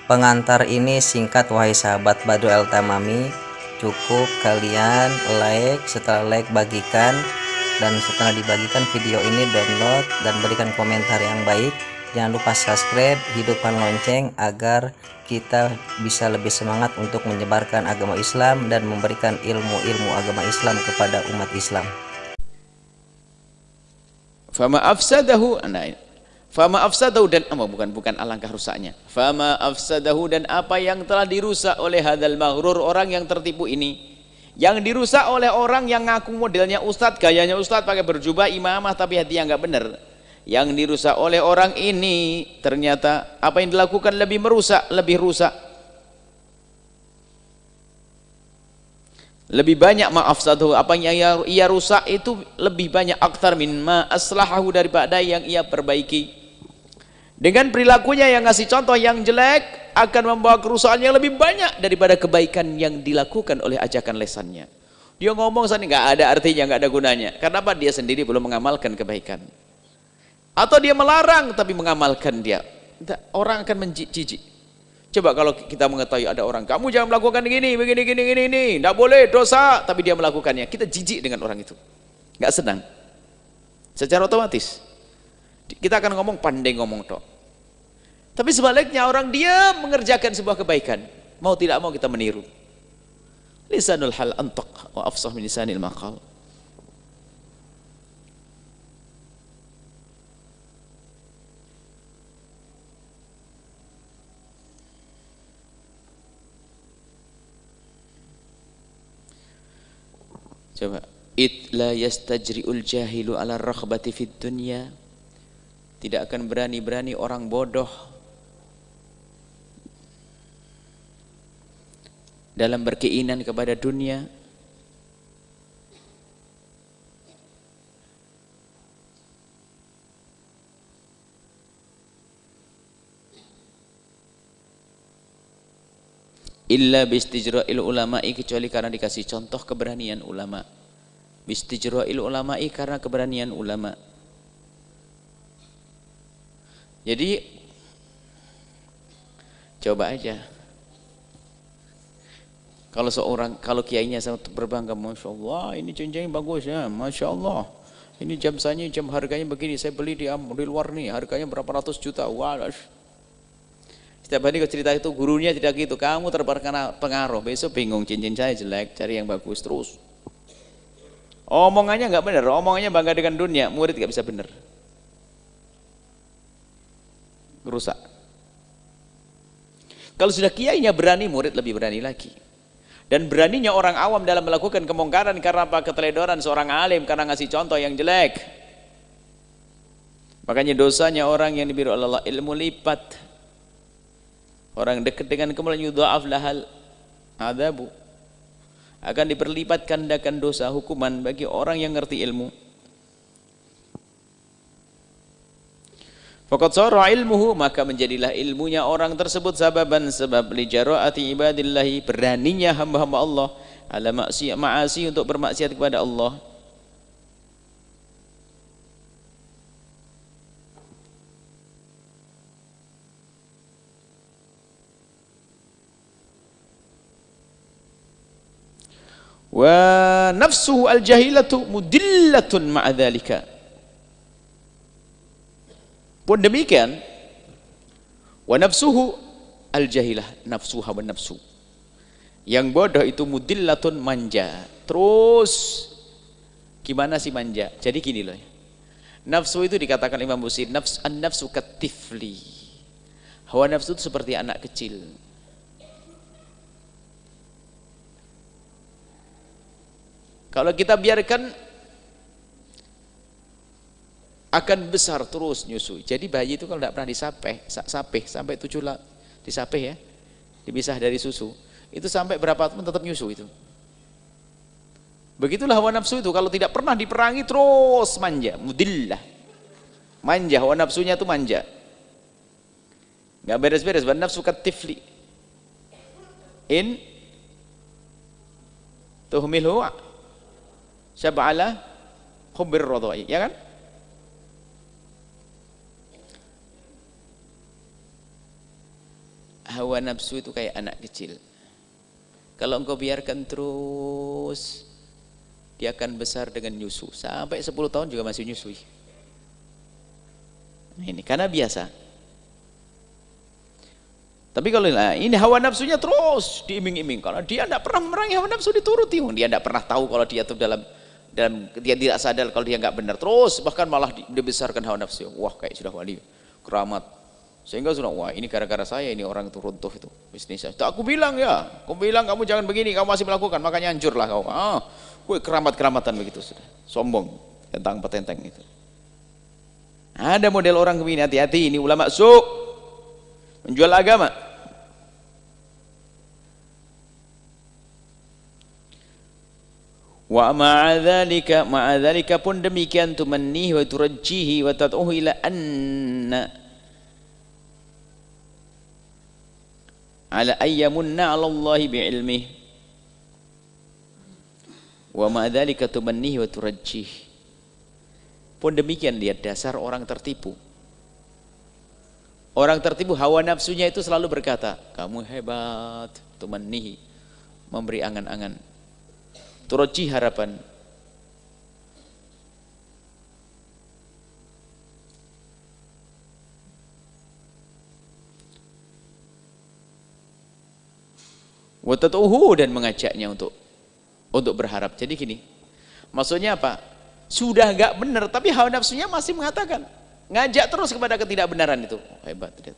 Pengantar ini singkat wahai sahabat Badru El Tamami. Cukup kalian like, setelah like bagikan, dan setelah dibagikan video ini download dan berikan komentar yang baik. Jangan lupa subscribe, hidupkan lonceng agar kita bisa lebih semangat untuk menyebarkan agama Islam dan memberikan ilmu-ilmu agama Islam kepada umat Islam. Fama afsadahu dan bukan alangkah rusaknya. Fama afsadahu, dan apa yang telah dirusak oleh hadal maghrur, orang yang tertipu ini, yang dirusak oleh orang yang ngaku modelnya ustadz, gayanya ustadz, pakai berjubah imamah tapi hatinya nggak bener. Yang dirusak oleh orang ini ternyata apa yang dilakukan lebih merusak, lebih rusak, lebih banyak. Ma'afsadahu, apa yang ia rusak itu lebih banyak, aktar min ma aslahahu, daripada yang ia perbaiki. Dengan perilakunya yang ngasih contoh yang jelek akan membawa kerusakan yang lebih banyak daripada kebaikan yang dilakukan oleh ajakan lesannya. Dia ngomong sana nggak ada artinya, nggak ada gunanya. Kenapa? Dia sendiri belum mengamalkan kebaikan. Atau dia melarang tapi mengamalkan dia. Orang akan menjijik. Coba kalau kita mengetahui ada orang, kamu jangan melakukan begini, nggak boleh, dosa, tapi dia melakukannya, kita jijik dengan orang itu, nggak senang. Secara otomatis kita akan ngomong pandai ngomong tok. Tapi sebaliknya orang dia mengerjakan sebuah kebaikan, mau tidak mau kita meniru. Lisanul hal antaq wa afsah min lisanil maqal. Coba, it la yastajri'ul jahilu ala raghbati fid dunya. Tidak akan berani-berani orang bodoh dalam berkeinginan kepada dunia. Illa bistijra'il ulama'i, kecuali karena dikasih contoh keberanian ulama. Bistijra'il ulama'i, karena keberanian ulama. Jadi coba aja, kalau kiainya sangat berbangga, masya Allah ini cincin bagus ya, masya Allah ini jam harganya begini, saya beli di luar nih, harganya berapa ratus juta. Wah, setiap hari kau cerita itu, gurunya tidak gitu, kamu terkena pengaruh, besok bingung, cincin saya jelek, cari yang bagus terus. Omongannya nggak benar, omongannya bangga dengan dunia, murid nggak bisa benar, rusak. Kalau sudah kiainya berani, murid lebih berani lagi. Dan beraninya orang awam dalam melakukan kemungkaran karena apa? Keteledoran seorang alim karena ngasih contoh yang jelek. Makanya dosanya orang yang diberi oleh Allah ilmu lipat. Orang dekat dengan kemuliaan yudha'af lahal adabu, akan diperlipat gandakan dosa, hukuman bagi orang yang ngerti ilmu. Faqad sara ilmuhu, maka menjadilah ilmunya orang tersebut sebab li jara'ati ibadillahi, beraninya hamba-hamba Allah ala ma'asi, untuk bermaksiat kepada Allah. Wa nafsuhu al-jahilatu mudillatun ma'a dzalika. Pun demikian, wa nafsuhu al-jahilah, nafsuha wa nafsu, yang bodoh itu mudillatun, manja. Terus gimana sih manja? Jadi gini loh, nafsu itu dikatakan Imam Busiri, an-nafsu katifli, hawa nafsu itu seperti anak kecil. Kalau kita biarkan, akan besar terus nyusui. Jadi bayi itu kalau tidak pernah disapeh sampai 7 disapeh ya, dipisah dari susu, itu sampai berapa pun tetap nyusu itu. Begitulah hawa nafsu itu, kalau tidak pernah diperangi terus manja, mudillah, manja. Hawa nafsunya itu manja, nggak beres-beres. Wan nafsu katifli in tuhmilhu syab'ala khubbir radha'i, ya kan? hawa nafsu itu kayak anak kecil. Kalau engkau biarkan terus, dia akan besar dengan nyusu. Sampai 10 tahun juga masih nyusui. Ini karena biasa. Tapi kalau ini hawa nafsunya terus diiming-iming, kalau dia tidak pernah memerangi hawa nafsu dituruti, dia tidak pernah tahu kalau dia itu dalam dia tidak sadar kalau dia nggak benar, terus bahkan malah dibesarkan hawa nafsu. Wah, kayak sudah wali, keramat, sehingga sudah wah ini gara-gara saya ini orang itu runtuh itu bisnisnya. Aku bilang kamu jangan begini, kamu masih melakukan, makanya hancurlah kau. Gue keramat-keramatan begitu sudah, sombong, tentang petenteng itu. Ada model orang begini, hati-hati, ini ulama menjual agama. Wa ma'adzalika pun demikian tumannihi wa turajjihi wa tad'uhu ila anna ala ayyamunna 'ala Allah bi'ilmihi wa ma'adzalika tumannihi wa turajjihi pun demikian. Lihat dasar orang tertipu. Orang tertipu hawa nafsunya itu selalu berkata, kamu hebat, tumannihi, memberi angan-angan, turajji harapan. Wa tatuhu, dan mengajaknya untuk berharap. Jadi gini, maksudnya apa? Sudah enggak benar, tapi hawa nafsunya masih mengatakan, ngajak terus kepada ketidakbenaran itu. Hebat, lihat.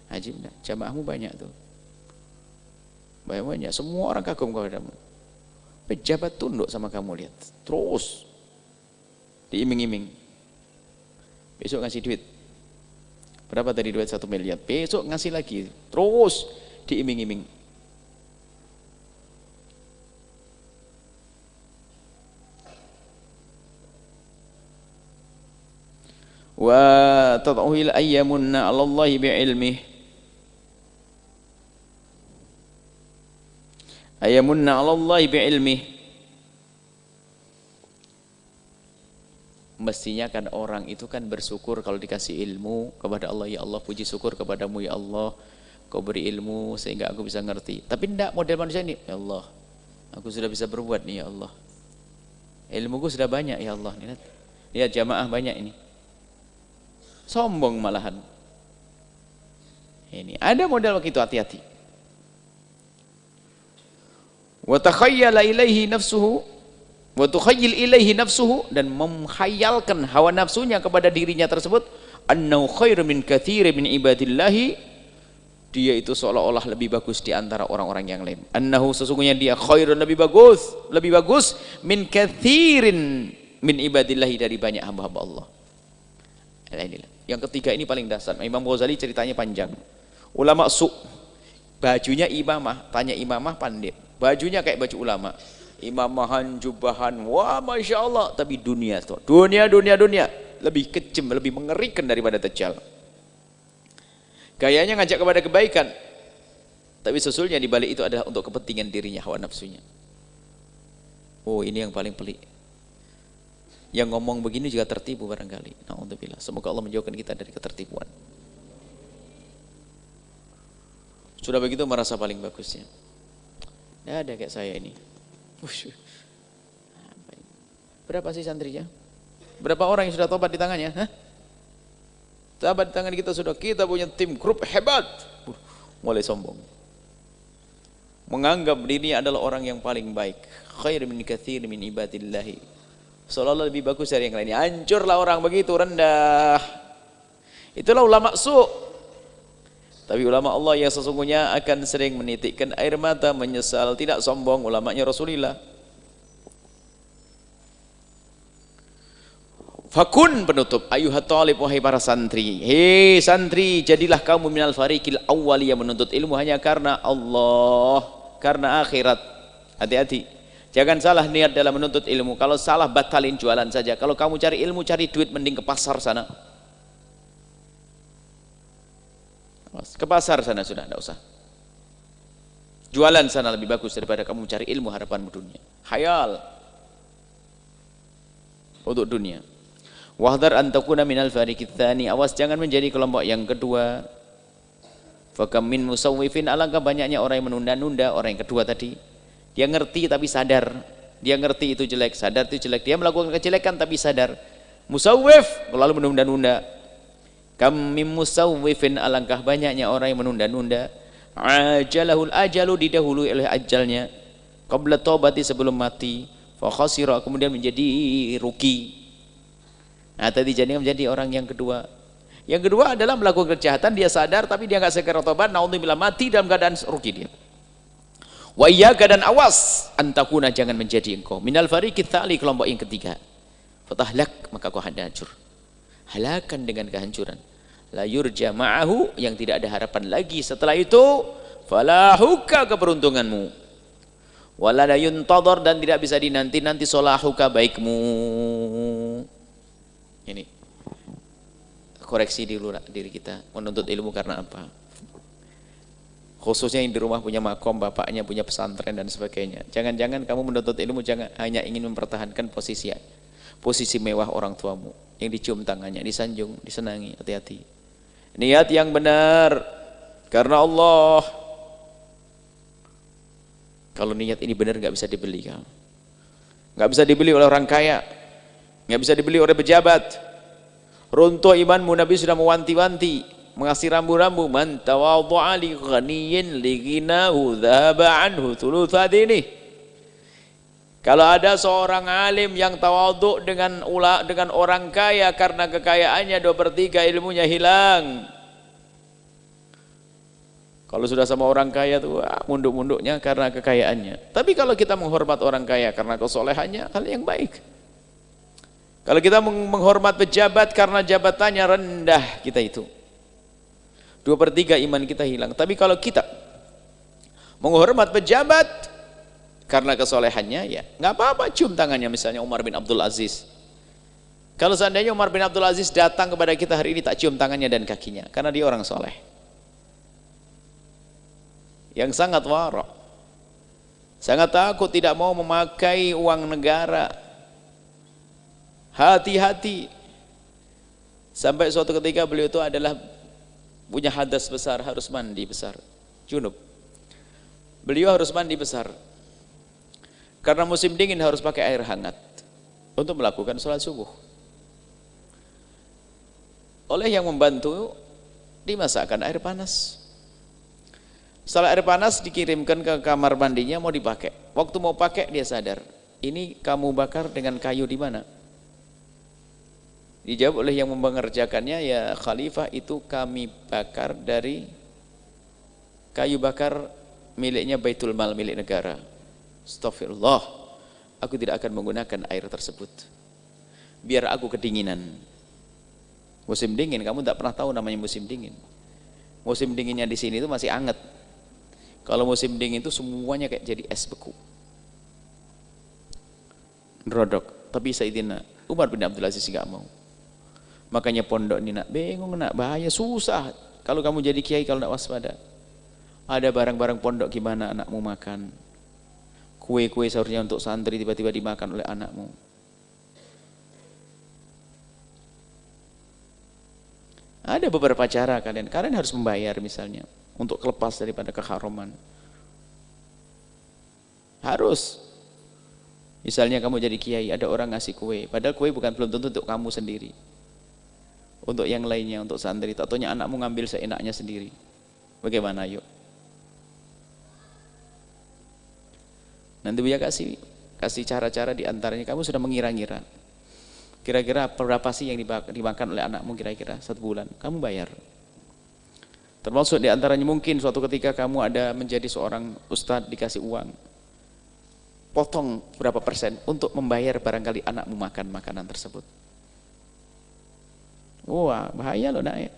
Haji, jamaahmu banyak tuh. Banyak, semua orang kagum kepadamu. Pejabat tunduk sama kamu, lihat. Terus diiming-iming. Besok ngasih duit. Berapa tadi duit 1 miliar? Besok ngasih lagi. Terus diiming-iming. Wa tad'uhil ayyamunna 'ala Allah bi'ilmihi. Ayyamunna 'ala Allah bi'ilmihi. Mestinya kan orang itu kan bersyukur kalau dikasih ilmu kepada Allah. Ya Allah, puji syukur kepadamu ya Allah, kau beri ilmu sehingga aku bisa ngerti. Tapi tidak model manusia ini. Ya Allah, aku sudah bisa berbuat nih ya Allah, ilmuku sudah banyak ya Allah. Lihat jamaah banyak ini. Sombong malahan. Ini ada model begitu, hati-hati. Wa takhayyala ilaihi nafsuhu wa tukhayyil ilaihi nafsuhu, dan mengkhayalkan hawa nafsunya kepada dirinya tersebut, annahu khairu min katsiri min ibadillahi, dia itu seolah-olah lebih bagus di antara orang-orang yang lain. Annahu, sesungguhnya dia khairun, lebih bagus min katsirin min ibadillahi, dari banyak hamba-hamba Allah. Inilah. Yang ketiga ini paling dasar. Imam Ghazali ceritanya panjang. Ulama bajunya imamah, tanya imamah pandai. Bajunya kayak baju ulama. Imamahan, jubahan, wah masya Allah. Tapi dunia lebih kejam, lebih mengerikan daripada Dajjal. Gayanya ngajak kepada kebaikan, tapi sesungguhnya di balik itu adalah untuk kepentingan dirinya, hawa nafsunya. Oh, ini yang paling pelik. Yang ngomong begini juga tertipu barangkali. Na'udzubillah. Semoga Allah menjauhkan kita dari ketertipuan. Sudah begitu merasa paling bagusnya. Tidak ada kayak saya ini. Berapa sih santrinya? Berapa orang yang sudah tobat di tangannya? Tobat di tangan kita sudah. Kita punya tim grup hebat. Mulai sombong. Menganggap dirinya adalah orang yang paling baik. Khair min katsir min ibadillahi. Seolah-olah lebih bagus dari yang lainnya. Hancurlah orang begitu, rendah. Itulah ulama Tapi ulama Allah yang sesungguhnya akan sering menitikkan air mata, menyesal, tidak sombong, ulamanya Rasulullah. Fakun, penutup, ayuhat talib, wahai para santri. Hei santri, jadilah kamu minal fariqil awwali, yang menuntut ilmu hanya karena Allah, karena akhirat. Hati-hati. Jangan salah niat dalam menuntut ilmu. Kalau salah, batalin jualan saja. Kalau kamu cari ilmu, cari duit, mending ke pasar sana. Ke pasar sana sudah, tidak usah. Jualan sana lebih bagus daripada kamu cari ilmu harapanmu dunia. Khayal untuk dunia. Wahdar an takuna minal fariqit tsani. Awas jangan menjadi kelompok yang kedua. Fakam min musawwifin, alangkah banyaknya orang yang menunda-nunda. Orang yang kedua tadi, dia ngerti tapi sadar, dia ngerti itu jelek, sadar itu jelek, dia melakukan kejelekan tapi sadar. Musawwif lalu menunda-nunda. Kam min musawwifin, alangkah banyaknya orang yang menunda-nunda. Ajalahul ajalu, didahului oleh ajalnya, qabla taubati, sebelum mati. Fa khasira, kemudian menjadi rugi. Nah tadi jadi menjadi orang yang kedua. Yang kedua adalah melakukan kejahatan, dia sadar tapi dia nggak segera tobat, naudzubillah, mati dalam keadaan rugi dia. Wa iyyaka, dan awas, antakuna, jangan menjadi engkau minal fariqit tsali, kelompok yang ketiga. Fatahlak, maka kau hancur. Halakan dengan kehancuran. La yurja ma'ahu, yang tidak ada harapan lagi setelah itu. Falahuka, keberuntunganmu. Wala yuntadhar, dan tidak bisa dinanti-nanti solahuka, baikmu. Ini koreksi diri kita, menuntut ilmu karena apa? Khususnya yang di rumah punya makom, bapaknya punya pesantren dan sebagainya. Jangan-jangan kamu menuntut ilmu jangan hanya ingin mempertahankan posisi mewah orang tuamu, yang dicium tangannya, disanjung, disenangi. Hati-hati. Niat yang benar karena Allah. Kalau niat ini benar nggak bisa dibeli, nggak bisa dibeli oleh orang kaya, nggak bisa dibeli oleh pejabat. Runtuh imanmu, Nabi sudah mewanti-wanti, mengasih rambu-rambu. Man tawadhu'a li ghaniyyin li ghinahu dhahaba anhu thulutsa dinihi. Kalau ada seorang alim yang tawadhu dengan orang kaya, karena kekayaannya 2/3 ilmunya hilang. Kalau sudah sama orang kaya tuh munduk-munduknya karena kekayaannya. Tapi kalau kita menghormat orang kaya karena kesolehannya, hal yang baik. Kalau kita menghormat pejabat karena jabatannya rendah, kita itu 2/3 iman kita hilang. Tapi kalau kita menghormat pejabat karena kesolehannya, ya nggak apa-apa, cium tangannya. Misalnya Umar bin Abdul Aziz, kalau seandainya Umar bin Abdul Aziz datang kepada kita hari ini, tak cium tangannya dan kakinya, karena dia orang soleh yang sangat wara', sangat takut, tidak mau memakai uang negara. Hati-hati. Sampai suatu ketika beliau itu adalah punya hadas besar, harus mandi besar, junub. Beliau harus mandi besar karena musim dingin, harus pakai air hangat untuk melakukan sholat subuh. Oleh yang membantu dimasakkan air panas. Setelah air panas dikirimkan ke kamar mandinya, mau dipakai. Waktu mau pakai dia sadar, ini kamu bakar dengan kayu di mana? Dijawab oleh yang mengerjakannya, ya khalifah, itu kami bakar dari kayu bakar miliknya Baitul Mal, milik negara. Astagfirullah, aku tidak akan menggunakan air tersebut, biar aku kedinginan. Musim dingin, kamu tidak pernah tahu namanya musim dingin. Musim dinginnya di sini itu masih anget. Kalau musim dingin itu semuanya kayak jadi es beku, rodok. Tapi Sayyidina Umar bin Abdul Aziz nggak mau. Makanya pondok ini nak bingung, nak bahaya, susah kalau kamu jadi kiai kalau nak waspada. Ada barang-barang pondok, gimana anakmu makan? Kue-kue seharusnya untuk santri tiba-tiba dimakan oleh anakmu. Ada beberapa cara kalian harus membayar, misalnya untuk lepas daripada keharaman. Harus. Misalnya kamu jadi kiai, ada orang ngasih kue, padahal kue belum tentu untuk kamu sendiri, untuk yang lainnya, untuk santri. Tatonya anakmu ngambil seenaknya sendiri. Bagaimana yuk? Nanti Buya kasih cara-cara, diantaranya kamu sudah mengira-ngira. Kira-kira berapa sih yang dimakan oleh anakmu kira-kira 1 bulan? Kamu bayar. Termasuk diantaranya mungkin suatu ketika kamu ada menjadi seorang ustadz, dikasih uang, potong berapa persen untuk membayar barangkali anakmu makan makanan tersebut. Wah, bahaya loh nak ya.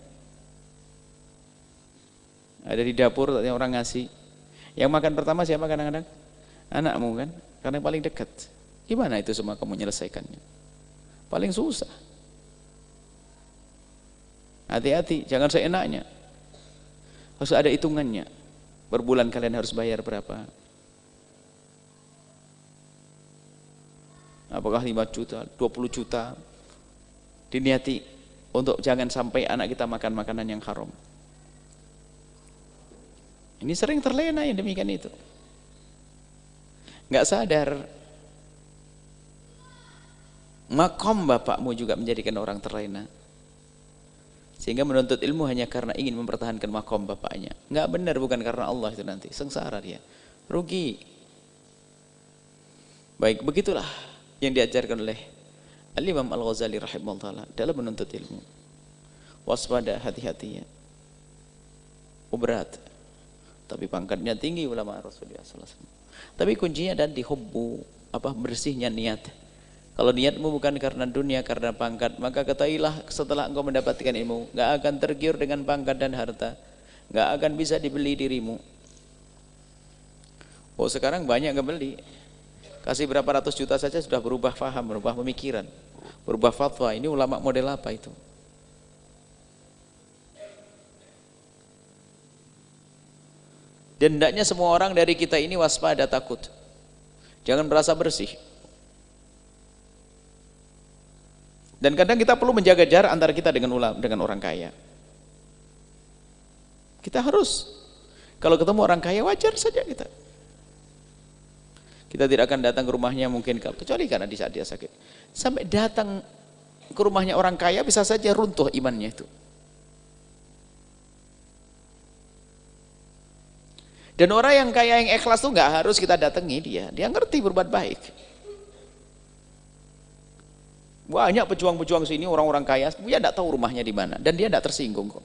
Ada di dapur orang ngasih, yang makan pertama siapa kadang-kadang? Anakmu kan, karena yang paling dekat. Gimana itu semua kamu menyelesaikannya? Paling susah. Hati-hati, jangan seenaknya. Harus ada hitungannya. Per bulan kalian harus bayar berapa? Apakah 5 juta, 20 juta? Diniati untuk jangan sampai anak kita makan makanan yang haram. Ini sering terlena yang demikian itu. Nggak sadar. Makom bapakmu juga menjadikan orang terlena. Sehingga menuntut ilmu hanya karena ingin mempertahankan makom bapaknya. Nggak benar, bukan karena Allah itu nanti. Sengsara dia. Rugi. Baik, begitulah yang diajarkan oleh Al-Imam Al-Ghazali rahimahullah dalam menuntut ilmu. Waspada, hati-hati ya. Berat. Tapi pangkatnya tinggi ulama Rasulullah SAW. Tapi kuncinya ada di hubbu, bersihnya niat. Kalau niatmu bukan karena dunia, karena pangkat, maka ketahuilah setelah engkau mendapatkan ilmu, nggak akan tergiur dengan pangkat dan harta, nggak akan bisa dibeli dirimu. Oh, sekarang banyak ngebeli, kasih berapa ratus juta saja sudah berubah faham, berubah pemikiran, berubah fatwa. Ini ulama model apa itu? Dan hendaknya semua orang dari kita ini waspada, takut. Jangan merasa bersih. Dan kadang kita perlu menjaga jarak antara kita dengan orang kaya. Kita harus, kalau ketemu orang kaya wajar saja kita. Kita tidak akan datang ke rumahnya mungkin, kecuali karena di saat dia sakit. Sampai datang ke rumahnya orang kaya bisa saja runtuh imannya itu. Dan orang yang kaya yang ikhlas tuh nggak harus kita datangi dia. Dia ngerti berbuat baik. Banyak pejuang-pejuang sini orang-orang kaya, dia tidak tahu rumahnya di mana dan dia tidak tersinggung kok.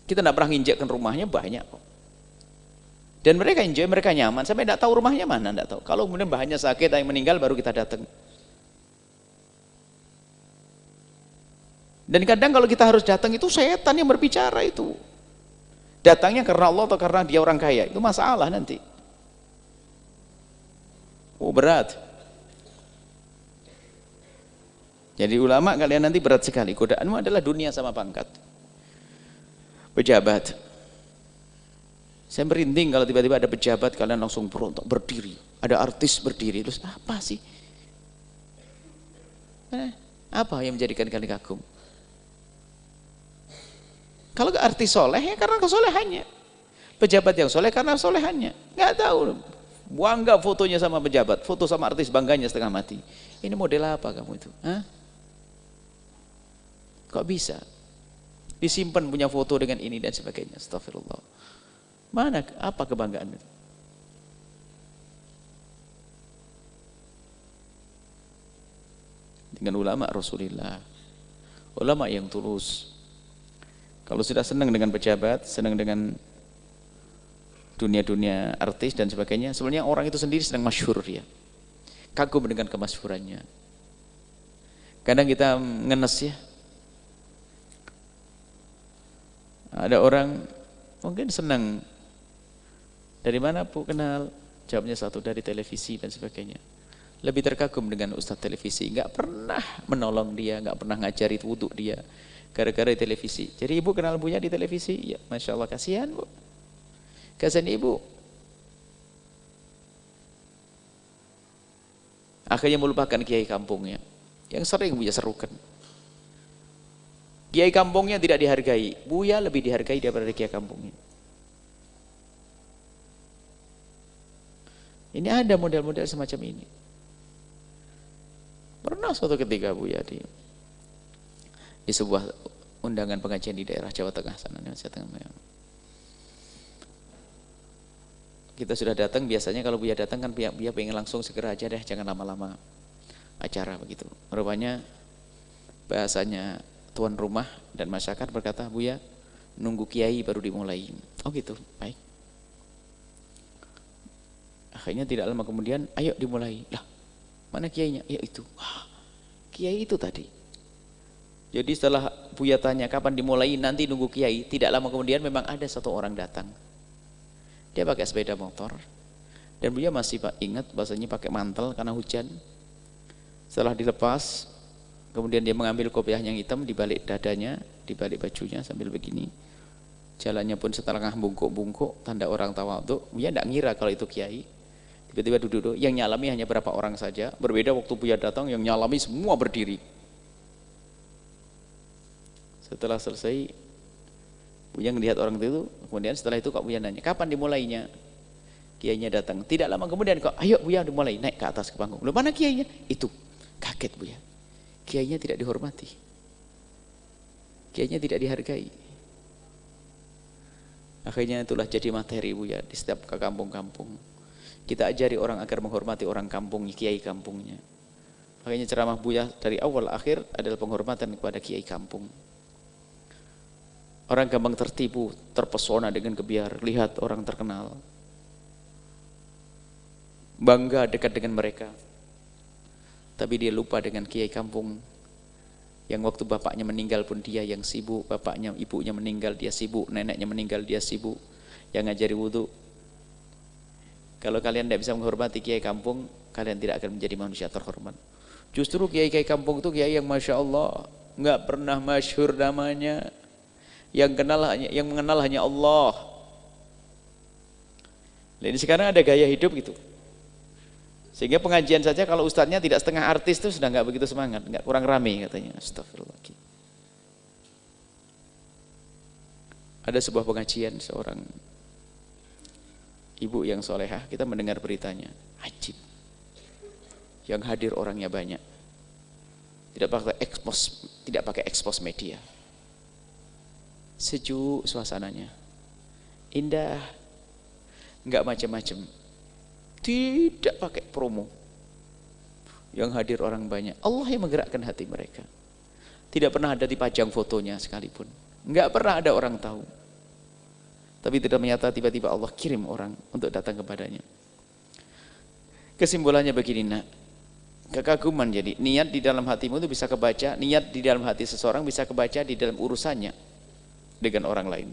Kita tidak pernah nginjekkan rumahnya banyak kok. Dan mereka enjoy, mereka nyaman, sampai tidak tahu rumahnya mana, tidak tahu. Kalau kemudian bahannya sakit, yang meninggal baru kita datang. Dan kadang kalau kita harus datang itu setan yang berbicara itu. Datangnya karena Allah atau karena dia orang kaya, itu masalah nanti. Oh, berat. Jadi ulama kalian nanti berat sekali. Godaanmu adalah dunia sama pangkat. Pejabat. Saya merinding kalau tiba-tiba ada pejabat kalian langsung berontak, berdiri. Ada artis berdiri. Terus apa sih? Apa yang menjadikan kalian kagum? Kalau artis soleh ya karena kesolehannya. Pejabat yang soleh karena solehannya. Nggak tahu. Bangga fotonya sama pejabat. Foto sama artis bangganya setengah mati. Ini model apa kamu itu? Hah? Kok bisa? Disimpan punya foto dengan ini dan sebagainya. Astagfirullah. Mana? Apa kebanggaan itu? Dengan ulama Rasulullah. Ulama yang tulus. Kalau sudah senang dengan pejabat, senang dengan dunia-dunia artis dan sebagainya, sebenarnya orang itu sendiri sedang masyhur dia. Kagum dengan kemasyhurannya. Kadang kita ngenes ya. Ada orang mungkin senang. Dari mana Bu kenal? Jawabnya satu, dari televisi dan sebagainya. Lebih terkagum dengan ustadz televisi. Nggak pernah menolong dia, nggak pernah ngajari wudhu dia. Gara-gara di televisi. Jadi ibu kenal Buya di televisi? Ya, Masya Allah, kasihan Bu. Kasihan ibu. Akhirnya melupakan kiai kampungnya. Yang sering Buya serukan. Kiai kampungnya tidak dihargai. Buya lebih dihargai daripada kiai kampungnya. Ini ada model-model semacam ini. Pernah suatu ketika Buya di sebuah undangan pengajian di daerah Jawa Tengah sana, kita sudah datang. Biasanya kalau Buya datang kan Buya pengen langsung segera aja deh, jangan lama-lama acara begitu. Rupanya bahasanya tuan rumah dan masyarakat berkata, Buya nunggu kiai baru dimulai. Oh gitu, baik. Akhirnya tidak lama kemudian, ayo dimulai. Lah, mana kiainya? Ya itu. Wah, kiai itu tadi. Jadi setelah Buya tanya kapan dimulai, nanti nunggu kiai, tidak lama kemudian memang ada satu orang datang. Dia pakai sepeda motor dan Buya masih ingat bahasanya pakai mantel karena hujan. Setelah dilepas, kemudian dia mengambil kopiah yang hitam di balik dadanya, di balik bajunya sambil begini. Jalannya pun setengah bungkuk-bungkuk, tanda orang tawadhu. Buya tidak ngira kalau itu kiai. Tiba-tiba duduk, yang nyalami hanya berapa orang saja. Berbeda waktu Buya datang, yang nyalami semua berdiri. Setelah selesai, Buya ngelihat orang itu, kemudian setelah itu kok Buya nanya, kapan dimulainya? Kiainya datang. Tidak lama kemudian kok, ayo Buya dimulai, naik ke atas ke panggung. Loh, mana kiainya? Itu. Kaget Buya. Kiainya tidak dihormati. Kiainya tidak dihargai. Akhirnya itulah jadi materi Buya di setiap ke kampung-kampung. Kita ajari orang agar menghormati orang kampung, kiai kampungnya. Makanya ceramah Buya dari awal akhir adalah penghormatan kepada kiai kampung. Orang gampang tertipu, terpesona dengan kebiar, lihat orang terkenal. Bangga dekat dengan mereka. Tapi dia lupa dengan kiai kampung. Yang waktu bapaknya meninggal pun dia yang sibuk, bapaknya, ibunya meninggal dia sibuk, neneknya meninggal dia sibuk. Yang ngajari wudhu. Kalau kalian tidak bisa menghormati kiai kampung, kalian tidak akan menjadi manusia terhormat. Justru kiai-kiai kampung itu kiai yang Masya Allah, nggak pernah masyhur namanya. Yang mengenal hanya Allah. Jadi sekarang ada gaya hidup gitu. Sehingga pengajian saja kalau ustadznya tidak setengah artis itu sudah nggak begitu semangat, nggak, kurang rame katanya. Astagfirullah. Ada sebuah pengajian seorang ibu yang solehah, kita mendengar beritanya, ajib. Yang hadir orangnya banyak. Tidak pakai ekspos media. Sejuk suasananya, indah, nggak macam-macam, tidak pakai promo. Yang hadir orang banyak, Allah yang menggerakkan hati mereka. Tidak pernah ada dipajang fotonya sekalipun, nggak pernah ada orang tahu. Tapi tidak menyata tiba-tiba Allah kirim orang untuk datang kepadanya. Kesimpulannya begini nak, kekaguman. Jadi niat di dalam hatimu itu bisa kebaca, niat di dalam hati seseorang bisa kebaca di dalam urusannya dengan orang lain.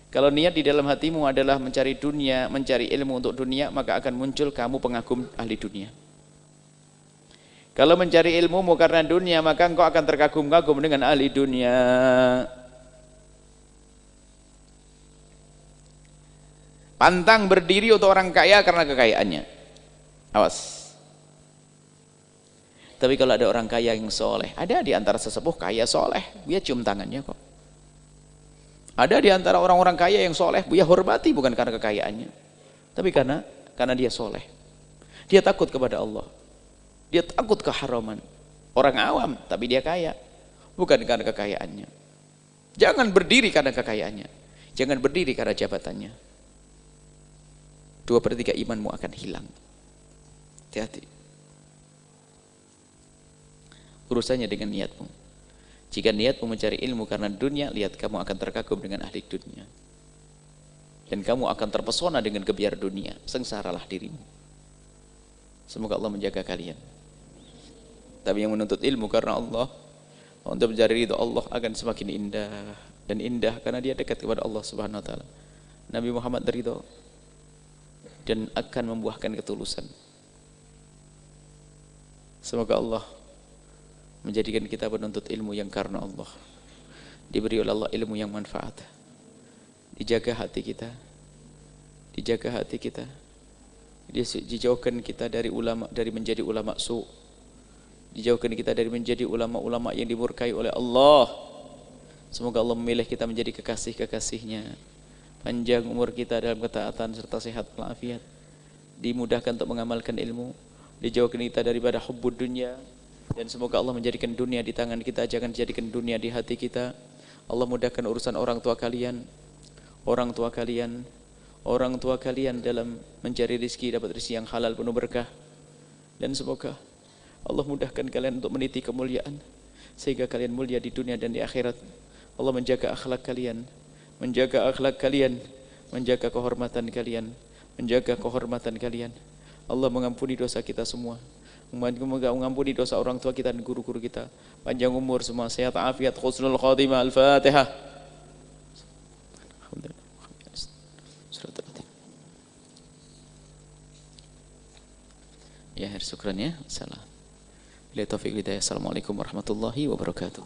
Kalau niat di dalam hatimu adalah mencari dunia, mencari ilmu untuk dunia, maka akan muncul kamu pengagum ahli dunia. Kalau mencari ilmumu karena dunia, maka engkau akan terkagum-kagum dengan ahli dunia. Pantang berdiri untuk orang kaya karena kekayaannya. Awas. Tapi kalau ada orang kaya yang soleh, ada di antara sesepuh kaya soleh, dia cium tangannya kok. Ada di antara orang-orang kaya yang soleh, Buya hormati bukan karena kekayaannya, tapi karena dia soleh. Dia takut kepada Allah. Dia takut keharaman. Orang awam, tapi dia kaya, bukan karena kekayaannya. Jangan berdiri karena kekayaannya. Jangan berdiri karena jabatannya. 2/3 imanmu akan hilang. Hati-hati. Urusannya dengan niatmu. Jika niatmu mencari ilmu karena dunia, lihat kamu akan terkagum dengan ahli dunia. Dan kamu akan terpesona dengan kebiar dunia. Sengsaralah dirimu. Semoga Allah menjaga kalian. Tapi yang menuntut ilmu karena Allah, untuk mencari ridho Allah akan semakin indah. Dan indah karena dia dekat kepada Allah Subhanahu wa ta'ala. Nabi Muhammad ridho dan akan membuahkan ketulusan. Semoga Allah menjadikan kita penuntut ilmu yang karena Allah. Diberi oleh Allah ilmu yang manfaat. Dijaga hati kita. Dijaga hati kita. Dijauhkan kita dari menjadi ulama su. Dijauhkan kita dari menjadi ulama-ulama yang dimurkai oleh Allah. Semoga Allah memilih kita menjadi kekasih-kekasihnya. Panjang umur kita dalam ketaatan serta sehat walafiat. Dimudahkan untuk mengamalkan ilmu. Dijauhkan kita daripada hubbud dunya. Dan semoga Allah menjadikan dunia di tangan kita, jangan jadikan dunia di hati kita. Allah mudahkan urusan orang tua kalian dalam mencari rezeki, dapat rezeki yang halal penuh berkah. Dan semoga Allah mudahkan kalian untuk meniti kemuliaan, sehingga kalian mulia di dunia dan di akhirat. Allah menjaga akhlak kalian, menjaga kehormatan kalian. Allah mengampuni dosa kita semua. Mengampuni dosa orang tua kita dan guru-guru kita. Panjang umur semua, sehat afiat, husnul khatimah. Al-Fatihah. Ya, syukran ya. Salam. Bila taufiq hidayah. Assalamualaikum warahmatullahi wabarakatuh.